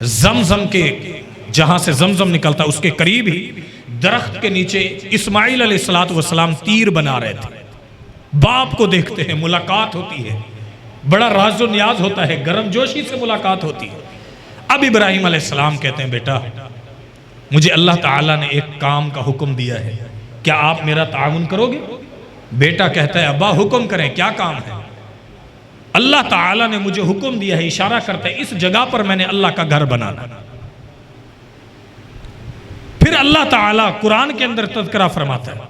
زمزم کے جہاں سے زمزم نکلتا اس کے قریب ہی درخت کے نیچے اسماعیل علیہ السلام تیر بنا رہے تھے. باپ کو دیکھتے ہیں، ملاقات ہوتی ہے، بڑا راز و نیاز ہوتا ہے، گرم جوشی سے ملاقات ہوتی ہے. اب ابراہیم علیہ السلام کہتے ہیں بیٹا مجھے اللہ تعالیٰ نے ایک کام کا حکم دیا ہے، کیا آپ میرا تعاون کرو گے؟ بیٹا کہتا ہے ابا حکم کریں، کیا کام ہے؟ اللہ تعالیٰ نے مجھے حکم دیا ہے، اشارہ کرتا ہے اس جگہ پر میں نے اللہ کا گھر بنانا. پھر اللہ تعالیٰ قرآن کے اندر تذکرہ فرماتا ہے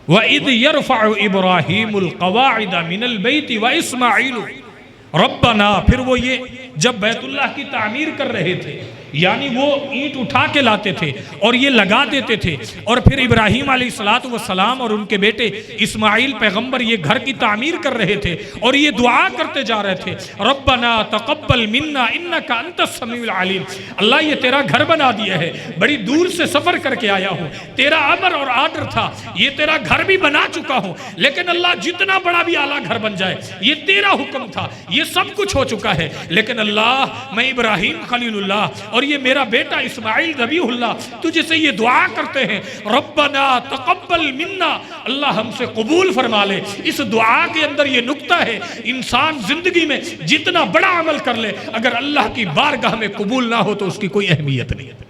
وَإِذْ يَرْفَعُ إِبْرَاهِيمُ الْقَوَاعِدَ مِنَ الْبَيْتِ وَإِسْمَعِيلُ رَبَّنَا. پھر وہ یہ جب بیت اللہ کی تعمیر کر رہے تھے، یعنی وہ اینٹ اٹھا کے لاتے تھے اور یہ لگا دیتے تھے، اور پھر ابراہیم علیہ السلام اور ان کے بیٹے اسماعیل پیغمبر یہ گھر کی تعمیر کر رہے تھے اور یہ دعا کرتے جا رہے تھے ربنا تقبل منا انک انت السمیع العلیم. اللہ یہ تیرا گھر بنا دیا ہے، بڑی دور سے سفر کر کے آیا ہوں، تیرا امر اور آرڈر تھا، یہ تیرا گھر بھی بنا چکا ہوں، لیکن اللہ جتنا بڑا بھی اعلیٰ گھر بن جائے یہ تیرا حکم تھا، یہ سب کچھ ہو چکا ہے، لیکن اللہ میں ابراہیم خلیل اللہ اور یہ میرا بیٹا اسماعیل ذبیح اللہ تجھے سے یہ دعا کرتے ہیں ربنا تقبل منا، اللہ ہم سے قبول فرما لے. اس دعا کے اندر یہ نکتہ ہے انسان زندگی میں جتنا بڑا عمل کر لے اگر اللہ کی بارگاہ میں قبول نہ ہو تو اس کی کوئی اہمیت نہیں ہے.